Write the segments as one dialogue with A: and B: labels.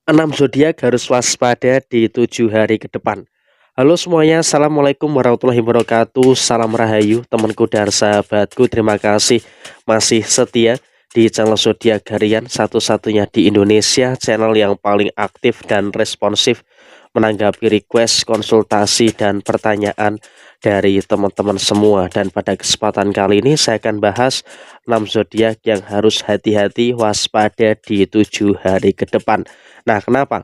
A: 6 zodiak harus waspada di 7 hari ke depan. Halo semuanya, assalamualaikum warahmatullahi wabarakatuh. Salam rahayu, temanku dan sahabatku. Terima kasih masih setia di channel zodiak harian satu-satunya di Indonesia, channel yang paling aktif dan responsif menanggapi request, konsultasi, dan pertanyaan dari teman-teman semua. Dan pada kesempatan kali ini saya akan bahas 6 zodiak yang harus hati-hati waspada di 7 hari ke depan. Nah, kenapa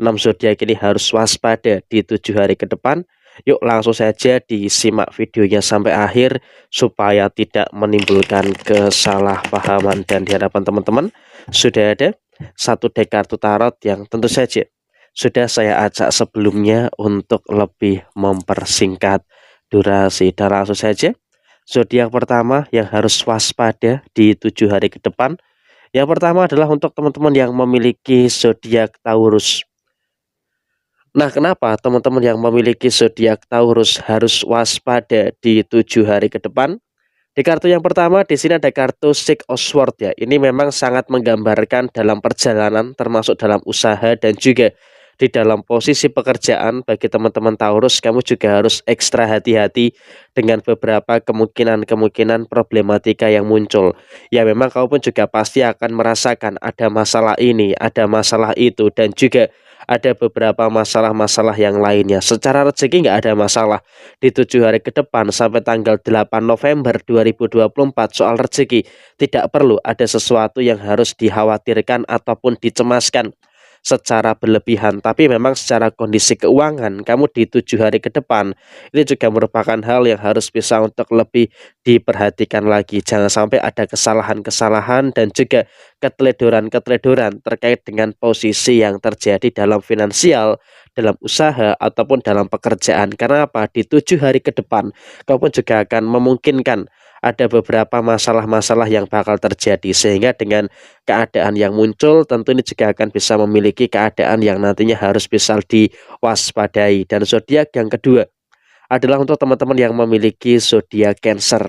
A: 6 zodiak ini harus waspada di 7 hari ke depan? Yuk langsung saja disimak videonya sampai akhir supaya tidak menimbulkan kesalahpahaman. Dan di hadapan teman-teman sudah ada satu deck kartu tarot yang tentu saja sudah saya acak sebelumnya untuk lebih mempersingkat durasi. Dan langsung saja, zodiak pertama yang harus waspada di 7 hari ke depan. Yang pertama adalah untuk teman-teman yang memiliki zodiak Taurus. Nah, kenapa teman-teman yang memiliki zodiak Taurus harus waspada di 7 hari ke depan? Di kartu yang pertama di sini ada kartu Six of Swords ya. Ini memang sangat menggambarkan dalam perjalanan termasuk dalam usaha dan juga di dalam posisi pekerjaan. Bagi teman-teman Taurus, kamu juga harus ekstra hati-hati dengan beberapa kemungkinan-kemungkinan problematika yang muncul. Ya memang kamu pun juga pasti akan merasakan ada masalah ini, ada masalah itu, dan juga ada beberapa masalah-masalah yang lainnya. Secara rezeki nggak ada masalah di 7 hari ke depan sampai tanggal 8 November 2024 soal rezeki tidak perlu ada sesuatu yang harus dikhawatirkan ataupun dicemaskan secara berlebihan, tapi memang secara kondisi keuangan kamu di 7 hari ke depan ini juga merupakan hal yang harus bisa untuk lebih diperhatikan lagi. Jangan sampai ada kesalahan-kesalahan dan juga keteledoran-keteledoran terkait dengan posisi yang terjadi dalam finansial, dalam usaha ataupun dalam pekerjaan. Karena apa? Di 7 hari ke depan kau pun juga akan memungkinkan ada beberapa masalah-masalah yang bakal terjadi, sehingga dengan keadaan yang muncul tentu ini juga akan bisa memiliki keadaan yang nantinya harus bisa diwaspadai. Dan zodiak yang kedua adalah untuk teman-teman yang memiliki zodiak Cancer.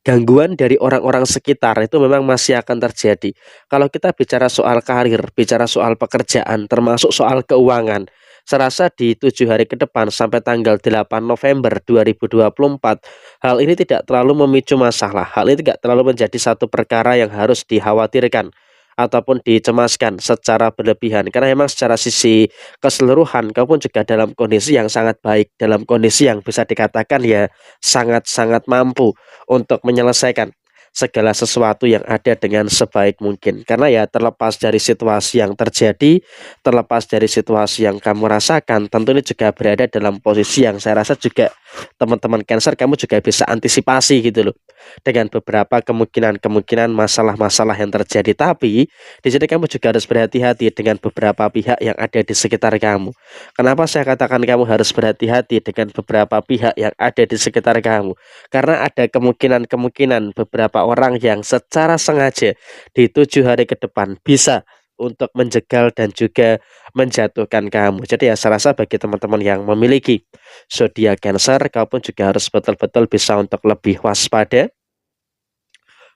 A: Gangguan dari orang-orang sekitar itu memang masih akan terjadi. Kalau kita bicara soal karir, bicara soal pekerjaan, termasuk soal keuangan, saya rasa di 7 hari ke depan sampai tanggal 8 November 2024, hal ini tidak terlalu memicu masalah. Hal ini tidak terlalu menjadi satu perkara yang harus dikhawatirkan ataupun dicemaskan secara berlebihan. Karena memang secara sisi keseluruhan kamu pun juga dalam kondisi yang sangat baik, dalam kondisi yang bisa dikatakan ya sangat-sangat mampu untuk menyelesaikan segala sesuatu yang ada dengan sebaik mungkin. Karena ya terlepas dari situasi yang terjadi, terlepas dari situasi yang kamu rasakan, tentu ini juga berada dalam posisi yang saya rasa juga teman-teman Cancer kamu juga bisa antisipasi gitu loh, dengan beberapa kemungkinan-kemungkinan masalah-masalah yang terjadi. Tapi di sini kamu juga harus berhati-hati dengan beberapa pihak yang ada di sekitar kamu. Kenapa saya katakan kamu harus berhati-hati dengan beberapa pihak yang ada di sekitar kamu? Karena ada kemungkinan-kemungkinan beberapa orang yang secara sengaja di 7 hari ke depan bisa untuk menjegal dan juga menjatuhkan kamu. Jadi ya saya rasa bagi teman-teman yang memiliki zodiak Cancer, kamu pun juga harus betul-betul bisa untuk lebih waspada,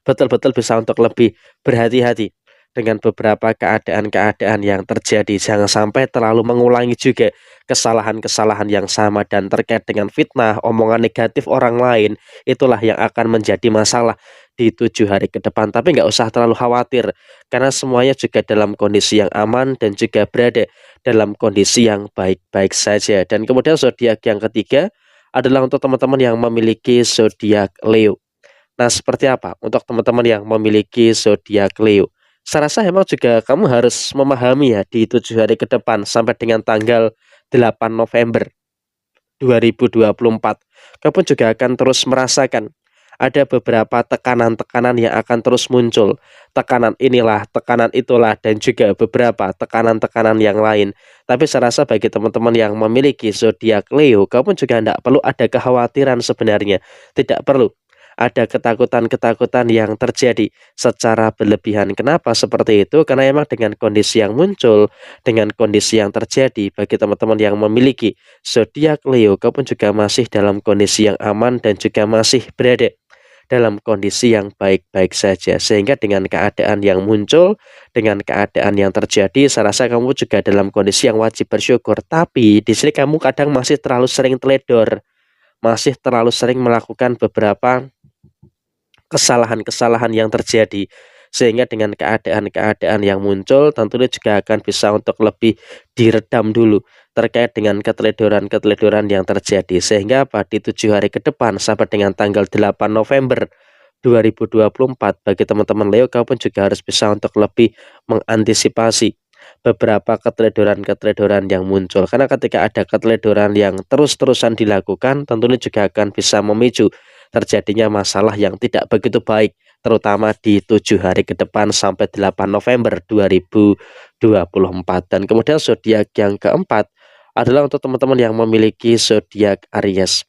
A: betul-betul bisa untuk lebih berhati-hati dengan beberapa keadaan-keadaan yang terjadi. Jangan sampai terlalu mengulangi juga kesalahan-kesalahan yang sama, dan terkait dengan fitnah, omongan negatif orang lain, itulah yang akan menjadi masalah di 7 hari ke depan. Tapi nggak usah terlalu khawatir, karena semuanya juga dalam kondisi yang aman dan juga berada dalam kondisi yang baik-baik saja. Dan kemudian zodiak yang ketiga adalah untuk teman-teman yang memiliki zodiak Leo. Nah, seperti apa untuk teman-teman yang memiliki zodiak Leo? Saya rasa memang juga kamu harus memahami ya di 7 hari ke depan sampai dengan tanggal 8 November 2024. Kamu pun juga akan terus merasakan ada beberapa tekanan-tekanan yang akan terus muncul. Tekanan inilah, tekanan itulah, dan juga beberapa tekanan-tekanan yang lain. Tapi saya rasa bagi teman-teman yang memiliki zodiak Leo, kamu pun juga tidak perlu ada kekhawatiran sebenarnya. Tidak perlu ada ketakutan-ketakutan yang terjadi secara berlebihan. Kenapa seperti itu? Karena memang dengan kondisi yang muncul, dengan kondisi yang terjadi bagi teman-teman yang memiliki zodiak Leo, kamu juga masih dalam kondisi yang aman dan juga masih berada dalam kondisi yang baik-baik saja. Sehingga dengan keadaan yang muncul, dengan keadaan yang terjadi, saya rasa kamu juga dalam kondisi yang wajib bersyukur. Tapi di sini kamu kadang masih terlalu sering teledor, masih terlalu sering melakukan beberapa kesalahan-kesalahan yang terjadi. Sehingga dengan keadaan-keadaan yang muncul tentunya juga akan bisa untuk lebih diredam dulu terkait dengan keteledoran-keteledoran yang terjadi. Sehingga pada 7 hari ke depan sampai dengan tanggal 8 November 2024 bagi teman-teman Leo, kau pun juga harus bisa untuk lebih mengantisipasi beberapa keteledoran-keteledoran yang muncul. Karena ketika ada keteledoran yang terus-terusan dilakukan, tentunya juga akan bisa memicu terjadinya masalah yang tidak begitu baik, terutama di 7 hari ke depan sampai 8 November 2024. Dan kemudian zodiak yang keempat adalah untuk teman-teman yang memiliki zodiak Aries.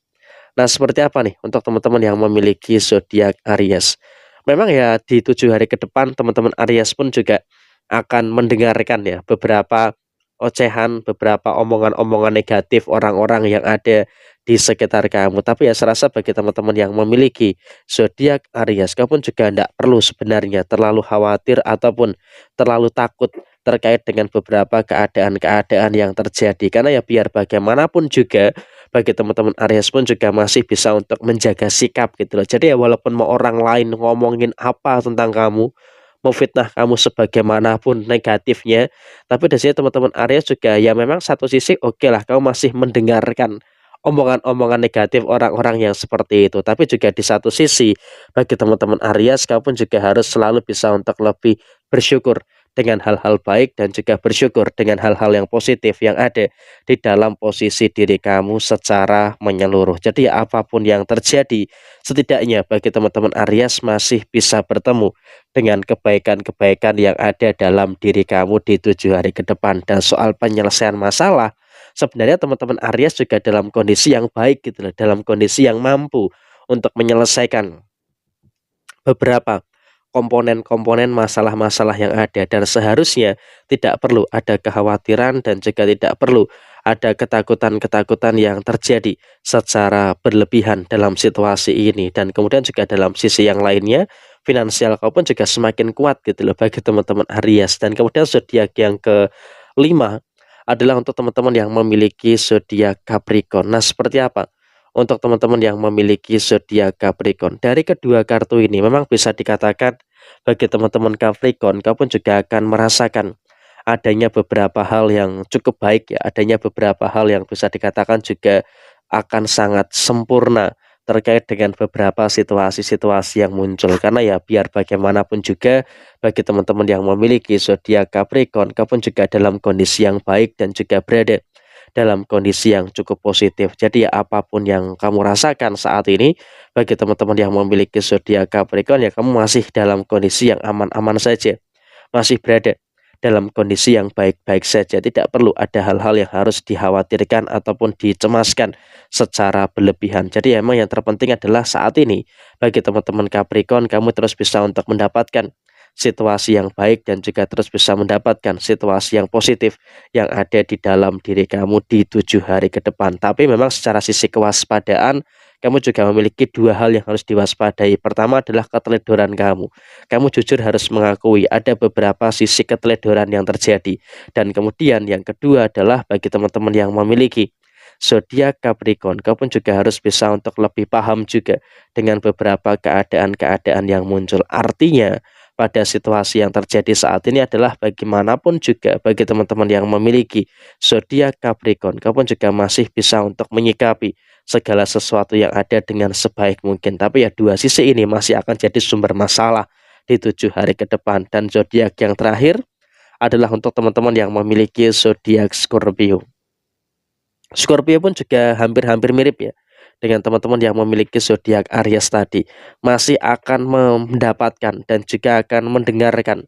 A: Nah, seperti apa nih untuk teman-teman yang memiliki zodiak Aries? Memang ya di 7 hari ke depan teman-teman Aries pun juga akan mendengarkan ya beberapa ocehan, beberapa omongan-omongan negatif orang-orang yang ada di sekitar kamu. Tapi ya saya rasa bagi teman-teman yang memiliki zodiak Aries, kamu pun juga tidak perlu sebenarnya terlalu khawatir ataupun terlalu takut terkait dengan beberapa keadaan-keadaan yang terjadi. Karena ya biar bagaimanapun juga bagi teman-teman Aries pun juga masih bisa untuk menjaga sikap gitu loh. Jadi ya walaupun mau orang lain ngomongin apa tentang kamu, memfitnah kamu sebagaimanapun negatifnya, tapi dari sini teman-teman Aries juga ya memang satu sisi oke lah kamu masih mendengarkan omongan-omongan negatif orang-orang yang seperti itu. Tapi juga di satu sisi bagi teman-teman Aries kamu pun juga harus selalu bisa untuk lebih bersyukur dengan hal-hal baik dan juga bersyukur dengan hal-hal yang positif yang ada di dalam posisi diri kamu secara menyeluruh. Jadi apapun yang terjadi, setidaknya bagi teman-teman Aries masih bisa bertemu dengan kebaikan-kebaikan yang ada dalam diri kamu di 7 hari ke depan. Dan soal penyelesaian masalah, sebenarnya teman-teman Aries juga dalam kondisi yang baik gitu loh, dalam kondisi yang mampu untuk menyelesaikan beberapa komponen-komponen masalah-masalah yang ada, dan seharusnya tidak perlu ada kekhawatiran dan juga tidak perlu ada ketakutan-ketakutan yang terjadi secara berlebihan dalam situasi ini. Dan kemudian juga dalam sisi yang lainnya, finansial kau pun juga semakin kuat gitu loh bagi teman-teman Aries. Dan kemudian zodiak yang kelima adalah untuk teman-teman yang memiliki zodiak Capricorn. Nah, seperti apa untuk teman-teman yang memiliki zodiak Capricorn? Dari kedua kartu ini memang bisa dikatakan bagi teman-teman Capricorn, kau pun juga akan merasakan adanya beberapa hal yang cukup baik ya, adanya beberapa hal yang bisa dikatakan juga akan sangat sempurna terkait dengan beberapa situasi-situasi yang muncul. Karena ya biar bagaimanapun juga bagi teman-teman yang memiliki zodiak Capricorn, kau pun juga dalam kondisi yang baik dan juga berada dalam kondisi yang cukup positif. Jadi ya apapun yang kamu rasakan saat ini, bagi teman-teman yang memiliki zodiak Capricorn ya kamu masih dalam kondisi yang aman-aman saja, masih berada dalam kondisi yang baik-baik saja. Tidak perlu ada hal-hal yang harus dikhawatirkan ataupun dicemaskan secara berlebihan. Jadi emang yang terpenting adalah saat ini bagi teman-teman Capricorn, kamu terus bisa untuk mendapatkan situasi yang baik dan juga terus bisa mendapatkan situasi yang positif yang ada di dalam diri kamu di 7 hari ke depan. Tapi memang secara sisi kewaspadaan, kamu juga memiliki dua hal yang harus diwaspadai. Pertama adalah keteledoran kamu. Kamu jujur harus mengakui ada beberapa sisi keteledoran yang terjadi. Dan kemudian yang kedua adalah bagi teman-teman yang memiliki zodiak Capricorn, kau pun juga harus bisa untuk lebih paham juga dengan beberapa keadaan-keadaan yang muncul. Artinya pada situasi yang terjadi saat ini adalah bagaimanapun juga bagi teman-teman yang memiliki zodiak Capricorn, kau pun juga masih bisa untuk menyikapi segala sesuatu yang ada dengan sebaik mungkin. Tapi ya dua sisi ini masih akan jadi sumber masalah di 7 hari ke depan. Dan zodiak yang terakhir adalah untuk teman-teman yang memiliki zodiak Scorpio. Scorpio pun juga hampir-hampir mirip ya dengan teman-teman yang memiliki zodiak Aries tadi, masih akan mendapatkan dan juga akan mendengarkan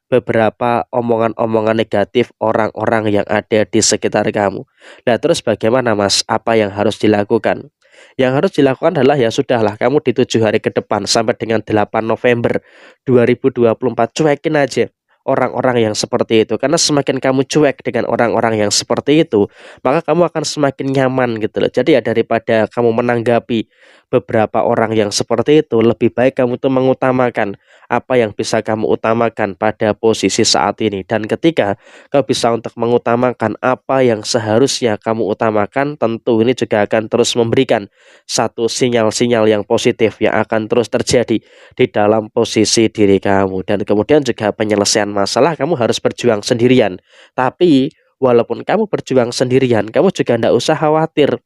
A: beberapa omongan-omongan negatif orang-orang yang ada di sekitar kamu. Nah, terus bagaimana Mas? Apa yang harus dilakukan? Yang harus dilakukan adalah ya sudahlah, kamu di 7 hari ke depan sampai dengan 8 November 2024 cuekin aja orang-orang yang seperti itu. Karena semakin kamu cuek dengan orang-orang yang seperti itu, maka kamu akan semakin nyaman gitu loh. Jadi ya daripada kamu menanggapi beberapa orang yang seperti itu, lebih baik kamu tuh mengutamakan apa yang bisa kamu utamakan pada posisi saat ini. Dan ketika kau bisa untuk mengutamakan apa yang seharusnya kamu utamakan, tentu ini juga akan terus memberikan satu sinyal-sinyal yang positif yang akan terus terjadi di dalam posisi diri kamu. Dan kemudian juga penyelesaian masalah kamu harus berjuang sendirian. Tapi walaupun kamu berjuang sendirian, kamu juga tidak usah khawatir.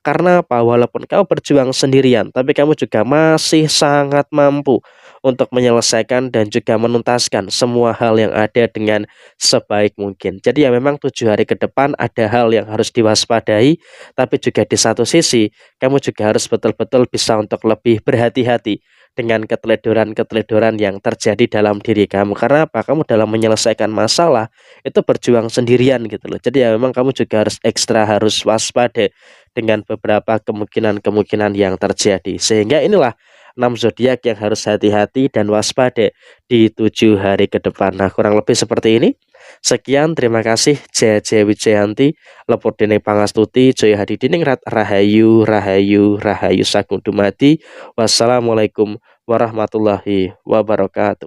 A: Karena apa? Walaupun kamu berjuang sendirian, tapi kamu juga masih sangat mampu untuk menyelesaikan dan juga menuntaskan semua hal yang ada dengan sebaik mungkin. Jadi ya memang 7 hari ke depan ada hal yang harus diwaspadai, tapi juga di satu sisi kamu juga harus betul-betul bisa untuk lebih berhati-hati dengan keteledoran-keteledoran yang terjadi dalam diri kamu. Karena apa? Kamu dalam menyelesaikan masalah itu berjuang sendirian gitu loh. Jadi ya memang kamu juga harus waspada dengan beberapa kemungkinan-kemungkinan yang terjadi. Sehingga inilah 6 zodiak yang harus hati-hati dan waspada di 7 hari ke depan. Nah, kurang lebih seperti ini. Sekian, terima kasih. Jaja Wijayanti, Lepur Dene Pangastuti, Joyo Hadidiningrat, Rahayu, Rahayu, Rahayu Sagung Dumadi. Wassalamualaikum warahmatullahi wabarakatuh.